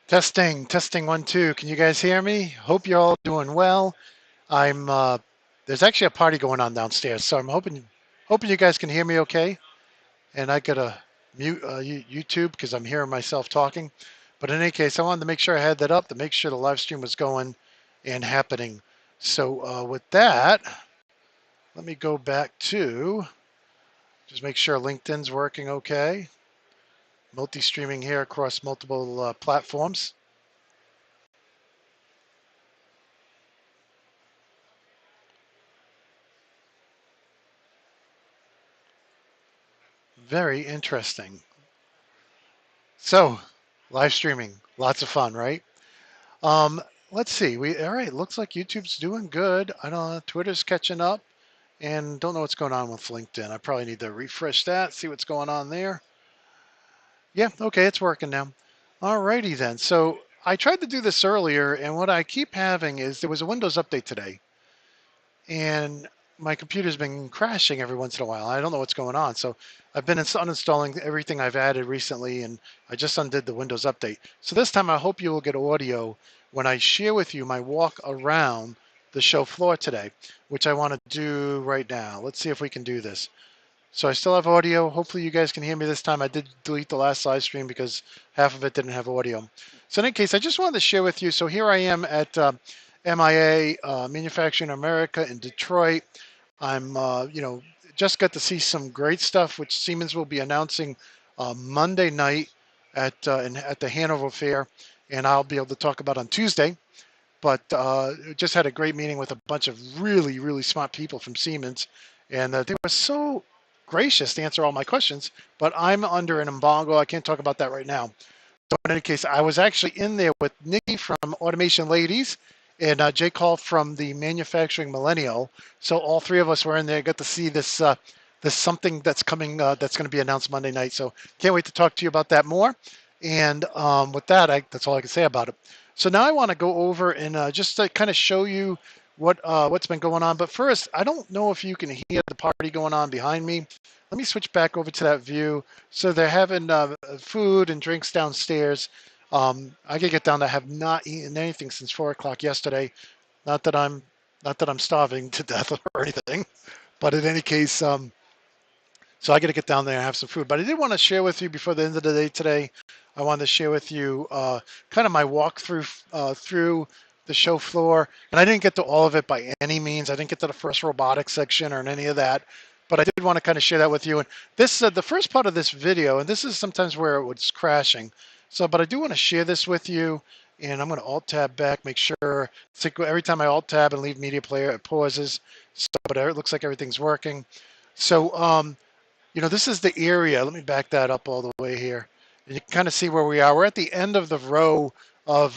Testing 1 2. Can you guys hear me? Hope you're all doing well. I'm there's actually a party going on downstairs, so I'm hoping you guys can hear me okay. And I gotta mute YouTube because I'm hearing myself talking. But in any case, I wanted to make sure I had that up to make sure the live stream was going and happening. So with that, let me go back to just make sure LinkedIn's working okay. Multi-streaming here across multiple platforms. Very interesting. So, live streaming, lots of fun, right? Um, let's see. We all right. Looks like YouTube's doing good. I don't know. Twitter's catching up, and don't know what's going on with LinkedIn. I probably need to refresh that, see what's going on there. Yeah, okay, it's working now. All righty then. So I tried to do this earlier, and what I keep having is there was a Windows update today, and my computer's been crashing every once in a while. I don't know what's going on. So I've been uninstalling everything I've added recently, and I just undid the Windows update. So this time I hope you will get audio when I share with you my walk around the show floor today, which I want to do right now. Let's see if we can do this. So I still have audio. Hopefully you guys can hear me this time. I did delete the last live stream because half of it didn't have audio. So in any case, I just wanted to share with you. So here I am at MIA, Manufacturing America in Detroit. I'm, just got to see some great stuff, which Siemens will be announcing Monday night at the Hanover Fair, and I'll be able to talk about on Tuesday. But just had a great meeting with a bunch of really, really smart people from Siemens, and they were so gracious to answer all my questions. But I'm under an embargo. I can't talk about that right now. So in any case, I was actually in there with Nikki from Automation Ladies and Jake Hall from the Manufacturing Millennial. So all three of us were in there. Got to see this something that's coming that's going to be announced Monday night. So can't wait to talk to you about that more. And with that, that's all I can say about it. So now I want to go over and just to kind of show you what's been going on. But first, I don't know if you can hear the party going on behind me. Let me switch back over to that view. So they're having food and drinks downstairs. I could get down. I have not eaten anything since 4 o'clock yesterday. Not that I'm not that I'm starving to death or anything, but in any case, so I got to get down there and have some food. But I did want to share with you before the end of the day today. I wanted to share with you kind of my walkthrough through the show floor, and I didn't get to all of it by any means. I didn't get to the first robotics section or any of that, but I did want to kind of share that with you. And this the first part of this video, and this is sometimes where it was crashing. So, but I do want to share this with you. And I'm going to Alt Tab back, make sure. It's like every time I Alt Tab and leave Media Player, it pauses. So, but it looks like everything's working. So, this is the area. Let me back that up all the way here. And you can kind of see where we are. We're at the end of the row of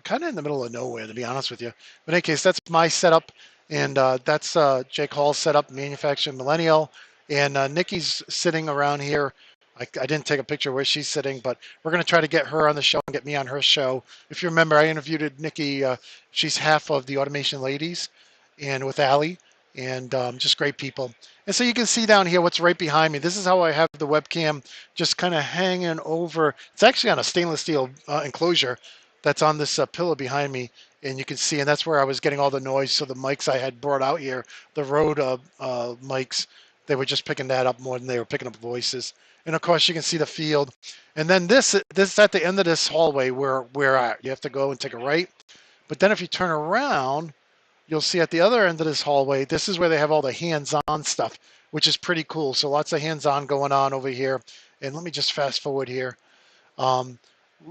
kind of in the middle of nowhere, to be honest with you. But in any case, that's my setup. And that's Jake Hall's setup, Manufacturing Millennial. And Nikki's sitting around here. I didn't take a picture where she's sitting, but we're going to try to get her on the show and get me on her show. If you remember, I interviewed Nikki. She's half of the Automation Ladies and with Allie, and just great people. And so you can see down here what's right behind me. This is how I have the webcam just kind of hanging over. It's actually on a stainless steel enclosure that's on this pillow behind me. And you can see, and that's where I was getting all the noise. So the mics I had brought out here, the Rode mics, they were just picking that up more than they were picking up voices. And of course, you can see the field. And then this is at the end of this hallway where we're at. You have to go and take a right. But then if you turn around, you'll see at the other end of this hallway, this is where they have all the hands-on stuff, which is pretty cool. So lots of hands-on going on over here. And let me just fast forward here. Um,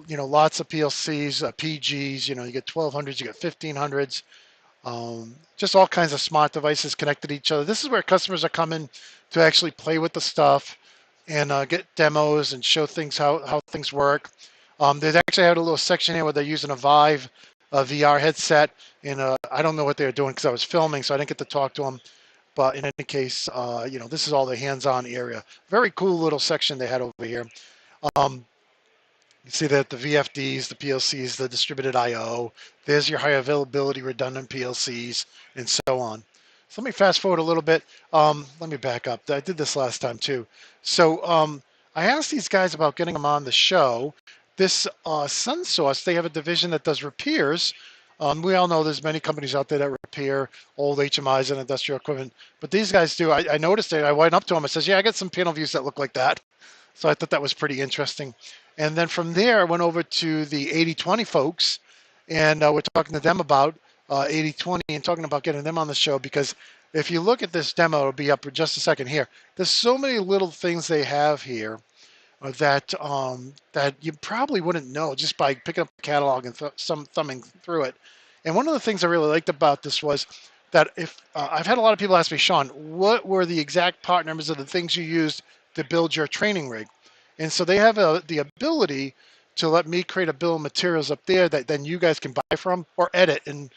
lots of PLCs, PGs, you get 1200s, you get 1500s, just all kinds of smart devices connected to each other. This is where customers are coming to actually play with the stuff and get demos and show things how things work. They actually had a little section here where they're using a Vive VR headset, and I don't know what they were doing because I was filming, so I didn't get to talk to them. But in any case, this is all the hands-on area. Very cool little section they had over here. Um, you see that the VFDs, the PLCs, the distributed I/O. There's your high availability redundant PLCs, and so on. So let me fast forward a little bit. Let me back up. I did this last time too. So I asked these guys about getting them on the show this Sun Source, they have a division that does repairs. We all know there's many companies out there that repair old HMIs and industrial equipment, but these guys do. I noticed it. I went up to them. I says, "Yeah, I got some panel views that look like that." So I thought that was pretty interesting. And then from there, I went over to the 80/20 folks, and we're talking to them about 80/20 and talking about getting them on the show because if you look at this demo, it'll be up in just a second here. There's so many little things they have here that you probably wouldn't know just by picking up the catalog and some thumbing through it. And one of the things I really liked about this was that if I've had a lot of people ask me, Sean, what were the exact part numbers of the things you used to build your training rig? And so they have the ability to let me create a bill of materials up there that then you guys can buy from or edit and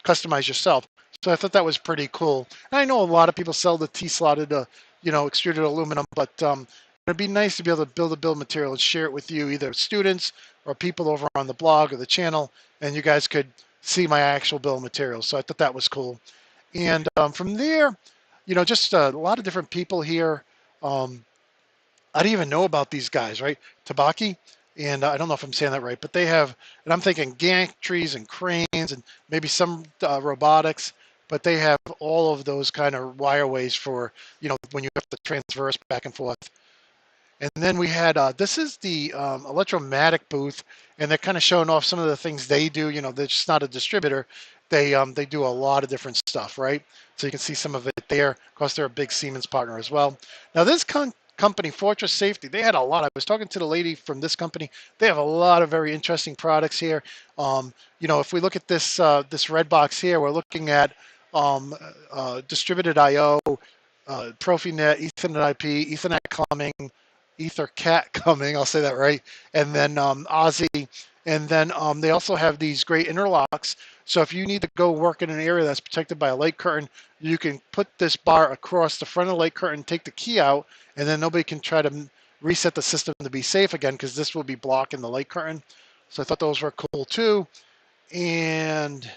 customize yourself. So I thought that was pretty cool. And I know a lot of people sell the T-slotted, extruded aluminum, but it'd be nice to be able to build a bill of material and share it with you, either students or people over on the blog or the channel, and you guys could see my actual bill of materials. So I thought that was cool. And from there, just a lot of different people here. I didn't even know about these guys, right? Tabaki, and I don't know if I'm saying that right, but they have, and I'm thinking gantries and cranes and maybe some robotics, but they have all of those kind of wireways for, when you have to transverse back and forth. And then we had, this is the Electromatic booth, and they're kind of showing off some of the things they do. They're just not a distributor. They do a lot of different stuff, right? So you can see some of it there. Of course, they're a big Siemens partner as well. Now, this company, Fortress Safety, they had a lot. I was talking to the lady from this company. They have a lot of very interesting products here. If we look at this red box here, we're looking at distributed I/O, Profinet, Ethernet IP, Ethernet Plumbing, EtherCAT coming, I'll say that right, and then Aussie, and then they also have these great interlocks. So if you need to go work in an area that's protected by a light curtain, you can put this bar across the front of the light curtain, take the key out, and then nobody can try to reset the system to be safe again because this will be blocking the light curtain. So I thought those were cool too. And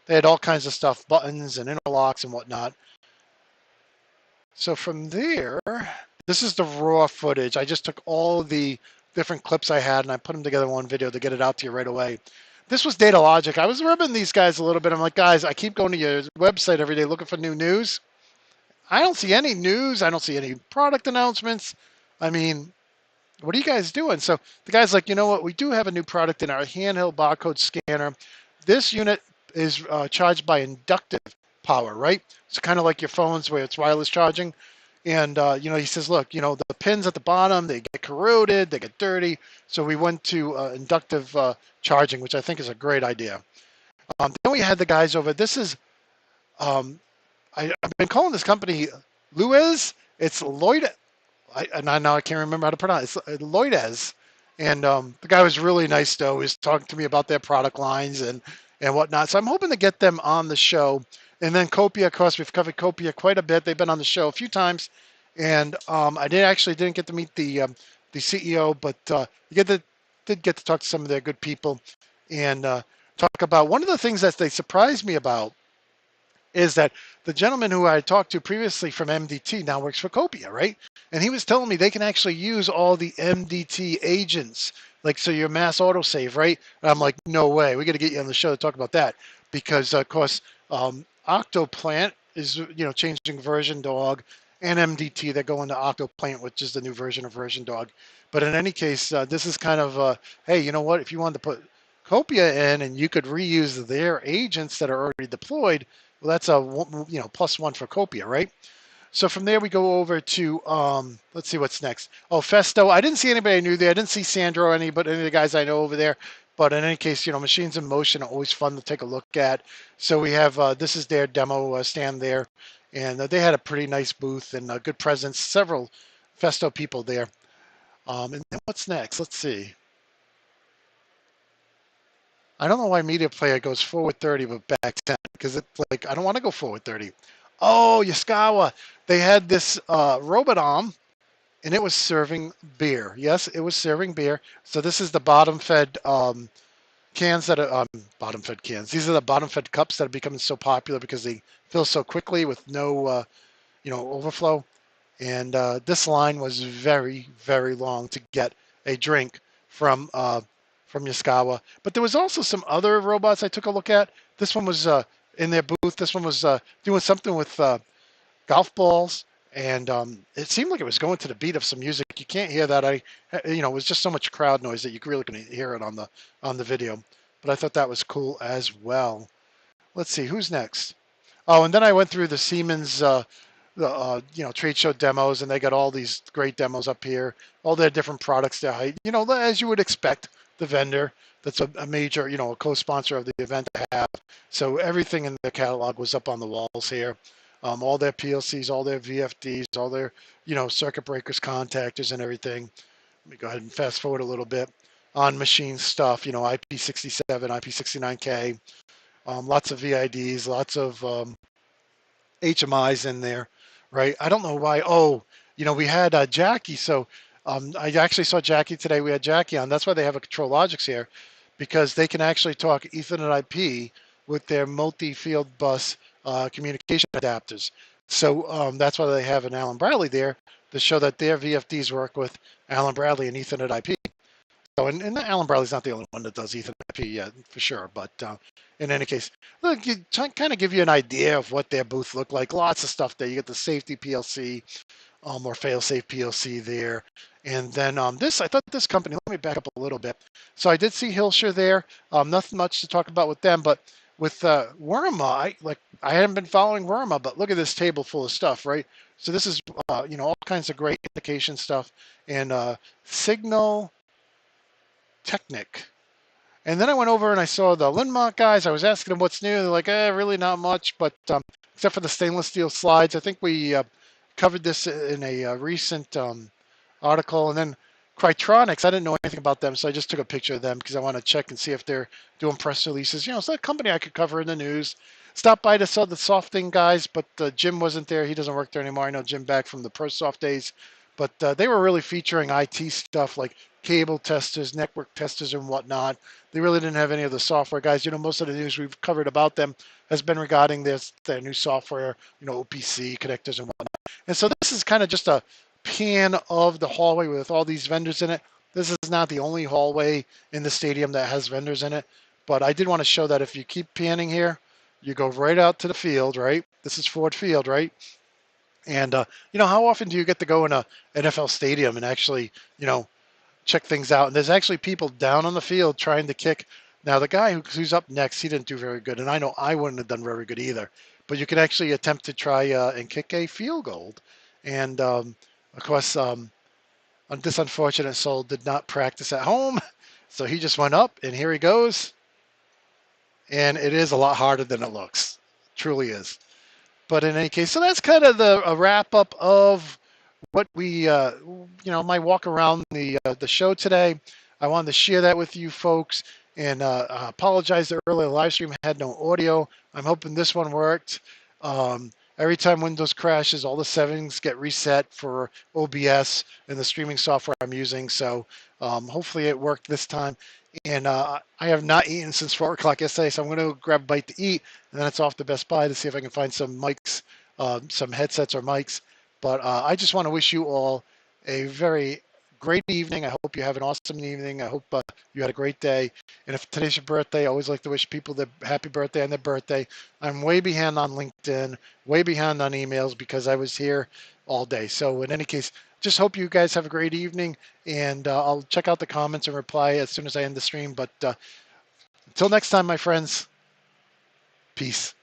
they had all kinds of stuff, buttons and interlocks and whatnot. So from there, this is the raw footage. I just took all the different clips I had and I put them together in one video to get it out to you right away. This was Data Logic. I was ribbing these guys a little bit. I'm like, guys, I keep going to your website every day looking for new news. I don't see any news. I don't see any product announcements. I mean, what are you guys doing? So the guy's like, you know what? We do have a new product in our handheld barcode scanner. This unit is charged by inductive power, right? It's kind of like your phones where it's wireless charging. And, he says, look, the pins at the bottom, they get corroded, they get dirty. So we went to inductive charging, which I think is a great idea. Then we had the guys over. This is, I've been calling this company Luiz. It's Lloyd. Now I can't remember how to pronounce it. It's Lloydez. And the guy was really nice, though. He was talking to me about their product lines and whatnot. So I'm hoping to get them on the show. And then Copeia, of course, we've covered Copeia quite a bit. They've been on the show a few times. And I didn't get to meet the CEO, but did get to talk to some of their good people and talk about one of the things that they surprised me about is that the gentleman who I talked to previously from MDT now works for Copeia, right? And he was telling me they can actually use all the MDT agents, like so your mass autosave, right? And I'm like, no way. We got to get you on the show to talk about that because, of course, Octoplant is changing version dog, and MDT they're going to Octoplant, which is the new version of version dog. But in any case, this is kind of hey, you know what? If you wanted to put Copeia in and you could reuse their agents that are already deployed, well, that's a +1 for Copeia, right? So from there we go over to let's see what's next. Oh, Festo. I didn't see anybody I knew there. I didn't see Sandro or any of the guys I know over there. But in any case, machines in motion are always fun to take a look at. So we have this is their demo stand there, and they had a pretty nice booth and a good presence. Several Festo people there. And then what's next? Let's see. I don't know why Media Player goes forward 30 but back 10 because it's like I don't want to go forward 30. Oh, Yaskawa. They had this robot arm and it was serving beer. Yes, it was serving beer. So this is the bottom fed cans that are bottom fed cans. These are the bottom fed cups that are becoming so popular because they fill so quickly with no overflow. And this line was very, very long to get a drink from from Yaskawa. But there was also some other robots I took a look at. This one was in their booth. This one was doing something with golf balls, and it seemed like it was going to the beat of some music. You can't hear that. It was just so much crowd noise that you really couldn't hear it on the video. But I thought that was cool as well. Let's see who's next. Oh, and then I went through the Siemens, trade show demos, and they got all these great demos up here, all their different products. As you would expect, the vendor that's a major, a co-sponsor of the event to have. So everything in the catalog was up on the walls here. All their PLCs, all their VFDs, all their, circuit breakers, contactors, and everything. Let me go ahead and fast forward a little bit. On machine stuff, IP67, IP69K, lots of VIDs, lots of HMIs in there, right? I don't know why. Oh, we had Jackie. So I actually saw Jackie today. We had Jackie on. That's why they have a Control Logics here, because they can actually talk Ethernet IP with their multi-field bus communication adapters. So that's why they have an Allen Bradley there to show that their VFDs work with Allen Bradley and Ethernet IP. So, and Allen Bradley's not the only one that does Ethernet IP yet, for sure. But in any case, look, kind of give you an idea of what their booth looked like. Lots of stuff there. You get the safety PLC, or fail-safe PLC there. And then I thought this company, let me back up a little bit. So I did see Hillshire there. Nothing much to talk about with them, but with Worma, I hadn't been following Worma, but look at this table full of stuff, right? So this is, all kinds of great indication stuff. And Signal Technic. And then I went over and I saw the Linmont guys. I was asking them what's new. They're like, really not much, but except for the stainless steel slides. I think we covered this in a recent article. And then Crytronics, I didn't know anything about them, so I just took a picture of them because I want to check and see if they're doing press releases. It's a company I could cover in the news. Stopped by to sell the Softing guys, but Jim wasn't there. He doesn't work there anymore. I know Jim back from the ProSoft days. But they were really featuring IT stuff like cable testers, network testers, and whatnot. They really didn't have any of the software guys. Most of the news we've covered about them has been regarding their new software, OPC connectors and whatnot. And so this is kind of just a pan of the hallway with all these vendors in it. This is not the only hallway in the stadium that has vendors in it, but I did want to show that if you keep panning here, you go right out to the field, right? This is Ford Field, right? And how often do you get to go in a NFL stadium and actually, check things out? And there's actually people down on the field trying to kick. Now the guy who's up next, he didn't do very good, and I know I wouldn't have done very good either. But you can actually attempt to try and kick a field goal. And of course, this unfortunate soul did not practice at home, so he just went up, and here he goes. And it is a lot harder than it looks. It truly is. But in any case, so that's kind of a wrap up of what we, my walk around the show today. I wanted to share that with you folks, and apologize that earlier live stream had no audio. I'm hoping this one worked. Every time Windows crashes, all the settings get reset for OBS and the streaming software I'm using. So hopefully it worked this time. And I have not eaten since 4 o'clock yesterday, so I'm going to grab a bite to eat, and then it's off to Best Buy to see if I can find some mics, some headsets or mics. But I just want to wish you all a very great evening. I hope you have an awesome evening. I hope you had a great day. And if today's your birthday, I always like to wish people their happy birthday on their birthday. I'm way behind on LinkedIn, way behind on emails because I was here all day. So in any case, just hope you guys have a great evening, and I'll check out the comments and reply as soon as I end the stream. But until next time, my friends, peace.